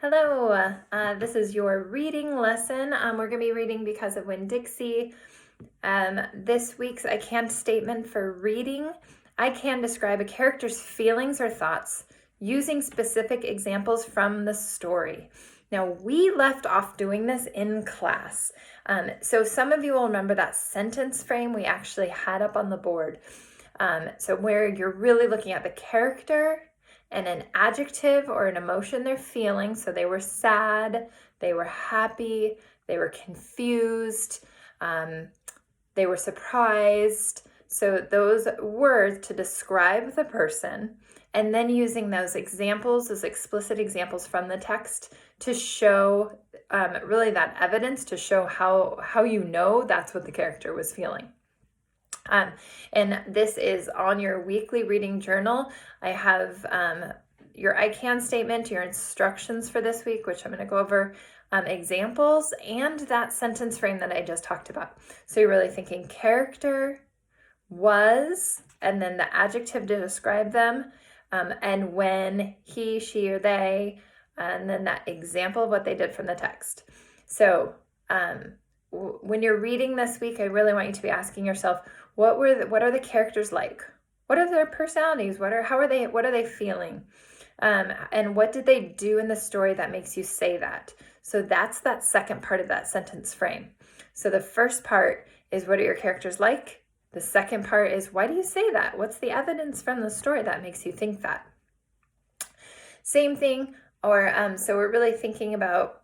Hello, this is your reading lesson. We're going to be reading Because of Winn-Dixie. This week's I can statement for reading. I can describe a character's feelings or thoughts using specific examples from the story. Now, we left off doing this in class. So some of you will remember that sentence frame we actually had up on the board. So where you're really looking at the character and an adjective or an emotion they're feeling. So they were sad, they were happy, they were confused, they were surprised. So those words to describe the person, and then using those examples, those explicit examples from the text to show really that evidence to show how you know that's what the character was feeling. And this is on your weekly reading journal. I have your I can statement, your instructions for this week, which I'm going to go over, examples, and that sentence frame that I just talked about. So you're really thinking character, was, and then the adjective to describe them, and when, he, she, or they, and then that example of what they did from the text. So when you're reading this week, I really want you to be asking yourself, what are the characters like? What are their personalities? What are they feeling? And what did they do in the story that makes you say that? So that's that second part of that sentence frame. So the first part is, what are your characters like? The second part is, why do you say that? What's the evidence from the story that makes you think that? Same thing, or so we're really thinking about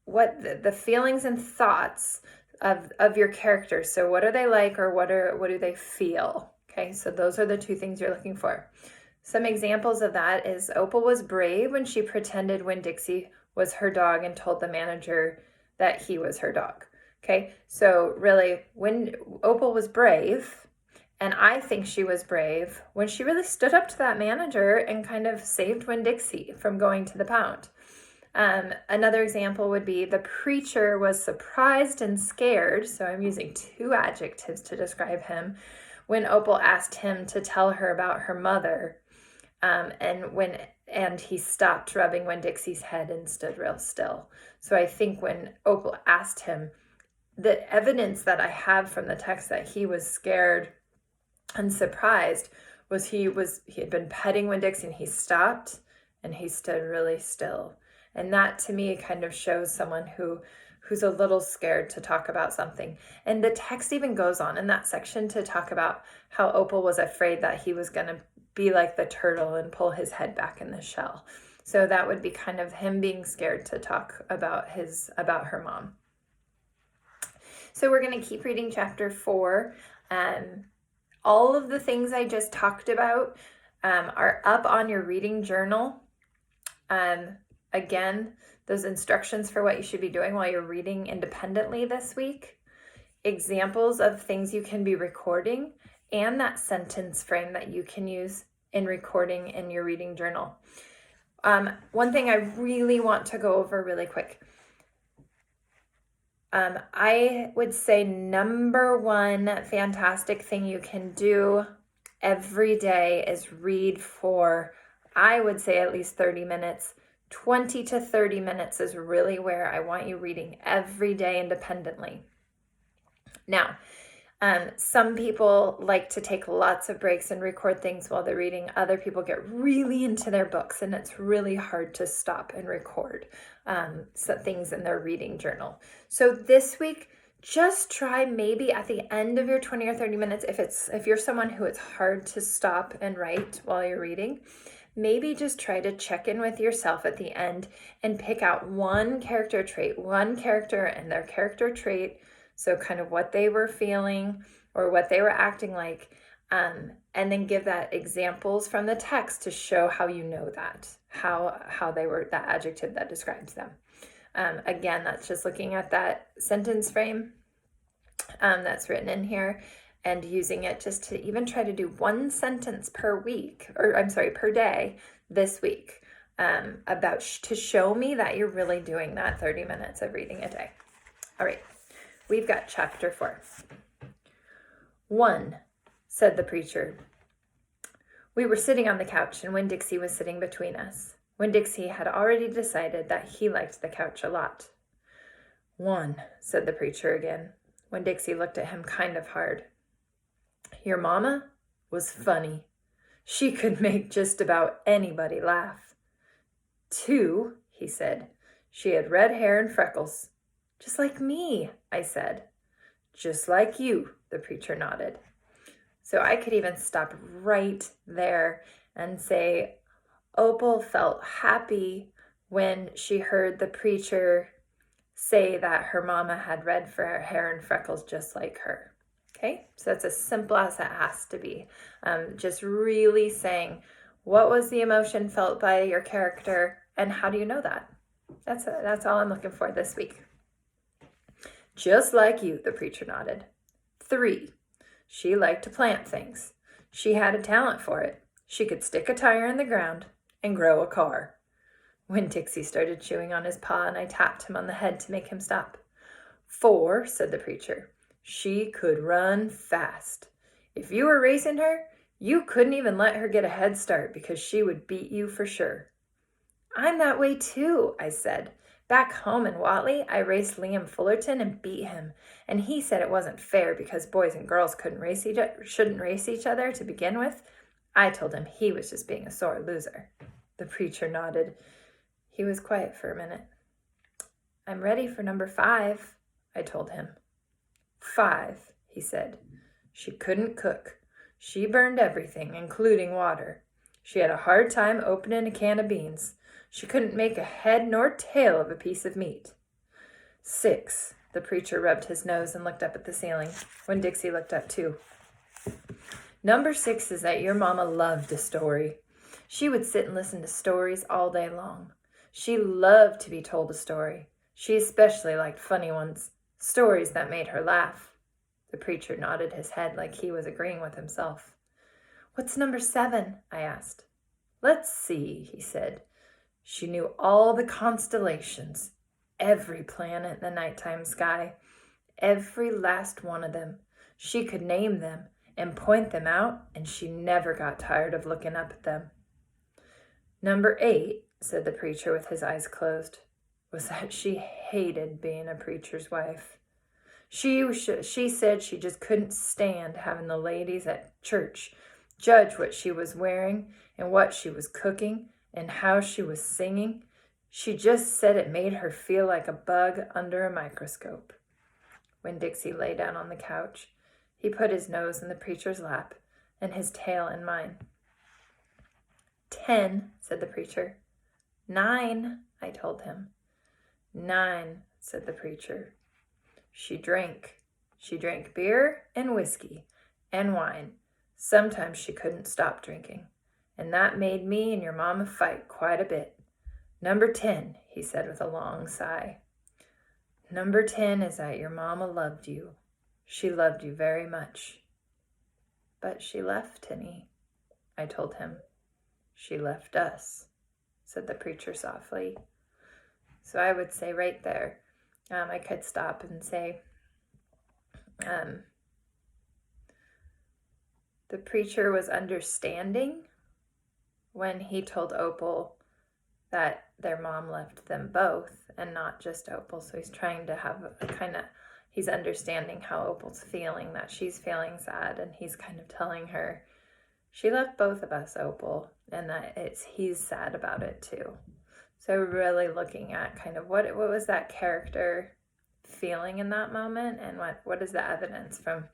what the feelings and thoughts of your characters. So what are they like, or what do they feel? Okay, so those are the two things you're looking for. Some examples of that is Opal was brave when she pretended Winn-Dixie was her dog and told the manager that he was her dog. Okay, so really when Opal was brave, and I think she was brave when she really stood up to that manager and kind of saved Winn-Dixie from going to the pound. Another example would be the preacher was surprised and scared, so I'm using two adjectives to describe him, when Opal asked him to tell her about her mother, and he stopped rubbing Winn-Dixie's head and stood real still. So I think when Opal asked him, the evidence that I have from the text that he was scared and surprised was he had been petting Winn-Dixie and he stopped and he stood really still. And that to me kind of shows someone who's a little scared to talk about something. And the text even goes on in that section to talk about how Opal was afraid that he was going to be like the turtle and pull his head back in the shell. So that would be kind of him being scared to talk about her mom. So we're going to keep reading chapter 4. All of the things I just talked about are up on your reading journal. Again, those instructions for what you should be doing while you're reading independently this week, examples of things you can be recording, and that sentence frame that you can use in recording in your reading journal. One thing I really want to go over really quick. I would say number one fantastic thing you can do every day is read for, I would say, at least 30 minutes. 20 to 30 minutes is really where I want you reading every day independently. Now, some people like to take lots of breaks and record things while they're reading. Other people get really into their books and it's really hard to stop and record some things in their reading journal. So this week, just try maybe at the end of your 20 or 30 minutes, if you're someone who it's hard to stop and write while you're reading, maybe just try to check in with yourself at the end and pick out one character and their character trait. So kind of what they were feeling or what they were acting like, and then give that examples from the text to show how you know that, how they were, that adjective that describes them. Again, that's just looking at that sentence frame that's written in here and using it just to even try to do one sentence per day this week, to show me that you're really doing that 30 minutes of reading a day. All right. We've got chapter 4. 1, said the preacher. We were sitting on the couch and Winn-Dixie was sitting between us. Winn-Dixie had already decided that he liked the couch a lot. 1, said the preacher again. Winn-Dixie looked at him kind of hard. Your mama was funny. She could make just about anybody laugh. 2, he said. She had red hair and freckles. Just like me, I said. Just like you, the preacher nodded. So I could even stop right there and say, Opal felt happy when she heard the preacher say that her mama had red hair and freckles just like her. Okay, so that's as simple as it has to be. Just really saying, what was the emotion felt by your character, and how do you know that? That's all I'm looking for this week. Just like you, the preacher nodded. 3, she liked to plant things. She had a talent for it. She could stick a tire in the ground and grow a car. Winn-Dixie started chewing on his paw, and I tapped him on the head to make him stop. 4, said the preacher. She could run fast. If you were racing her, you couldn't even let her get a head start because she would beat you for sure. I'm that way too, I said. Back home in Watley, I raced Liam Fullerton and beat him, and he said it wasn't fair because boys and girls shouldn't race each other to begin with. I told him he was just being a sore loser. The preacher nodded. He was quiet for a minute. I'm ready for number 5, I told him. 5, he said. She couldn't cook. She burned everything, including water. She had a hard time opening a can of beans. She couldn't make a head nor tail of a piece of meat. 6, the preacher rubbed his nose and looked up at the ceiling. Winn-Dixie looked up too. Number 6 is that your mama loved a story. She would sit and listen to stories all day long. She loved to be told a story. She especially liked funny ones, stories that made her laugh. The preacher nodded his head like he was agreeing with himself. What's number 7? I asked. Let's see, he said. She knew all the constellations, every planet in the nighttime sky, every last one of them. She could name them and point them out, and she never got tired of looking up at them. Number 8, said the preacher with his eyes closed, was that she hated being a preacher's wife. She said she just couldn't stand having the ladies at church judge what she was wearing and what she was cooking and how she was singing. She just said it made her feel like a bug under a microscope. Winn-Dixie lay down on the couch. He put his nose in the preacher's lap and his tail in mine. 10, said the preacher. 9, I told him. 9, said the preacher. She drank. She drank beer and whiskey and wine. Sometimes she couldn't stop drinking, and that made me and your mama fight quite a bit. Number 10, he said with a long sigh. Number 10 is that your mama loved you. She loved you very much. But she left, Tinny, I told him. She left us, said the preacher softly. So I would say right there, I could stop and say, the preacher was understanding when he told Opal that their mom left them both and not just Opal. So he's trying to have he's understanding how Opal's feeling, that she's feeling sad, and he's kind of telling her, she left both of us, Opal, and that he's sad about it too. So really looking at kind of what was that character feeling in that moment, and what is the evidence from.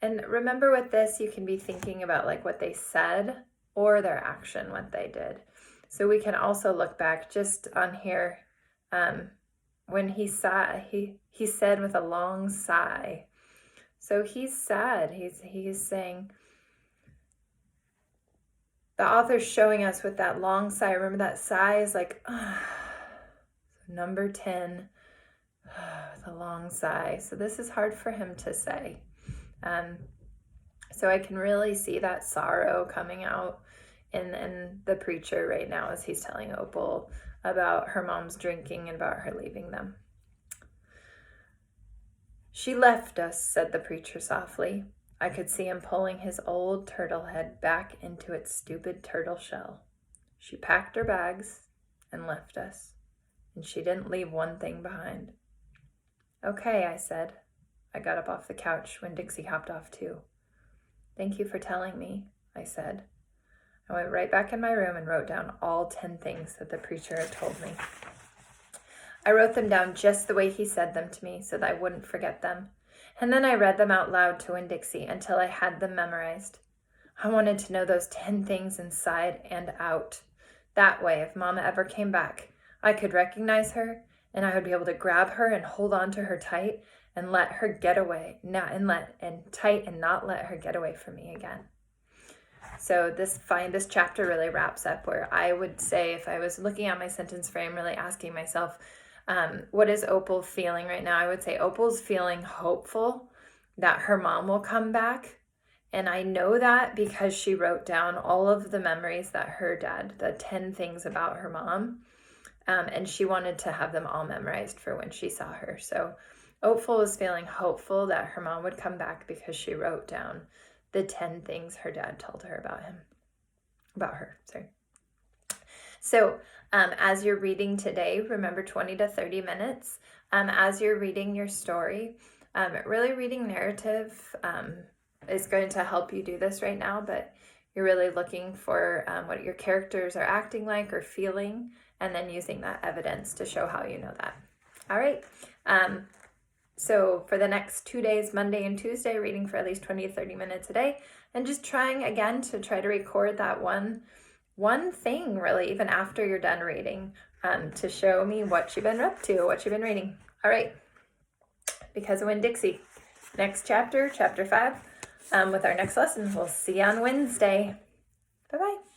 And remember with this, you can be thinking about like what they said or their action, what they did. So we can also look back just on here, when he said with a long sigh. So he's sad. He's saying, the author's showing us with that long sigh. Remember that sigh is like, number 10, with a long sigh. So this is hard for him to say. So I can really see that sorrow coming out in the preacher right now as he's telling Opal about her mom's drinking and about her leaving them. She left us, said the preacher softly. I could see him pulling his old turtle head back into its stupid turtle shell. She packed her bags and left us, and she didn't leave one thing behind. Okay, I said. I got up off the couch when Dixie hopped off too. Thank you for telling me, I said. I went right back in my room and wrote down all 10 things that the preacher had told me. I wrote them down just the way he said them to me so that I wouldn't forget them. And then I read them out loud to Winn-Dixie until I had them memorized. I wanted to know those 10 things inside and out. That way, if Mama ever came back, I could recognize her and I would be able to grab her and hold on to her tight and let her get away, not let her get away from me again. So this chapter really wraps up where I would say, if I was looking at my sentence frame, really asking myself, what is Opal feeling right now? I would say Opal's feeling hopeful that her mom will come back. And I know that because she wrote down all of the memories that her dad, the 10 things about her mom, and she wanted to have them all memorized for when she saw her. So Opal was feeling hopeful that her mom would come back because she wrote down the 10 things her dad told her about her. So as you're reading today, remember 20 to 30 minutes. As you're reading your story, really reading narrative is going to help you do this right now, but you're really looking for what your characters are acting like or feeling, and then using that evidence to show how you know that. All right. So for the next 2 days, Monday and Tuesday, reading for at least 20 to 30 minutes a day, and just trying again to try to record that one thing, really, even after you're done reading, to show me what you've been up to, what you've been reading. All right. Because of Winn-Dixie. Next chapter, chapter 5, with our next lesson. We'll see you on Wednesday. Bye-bye.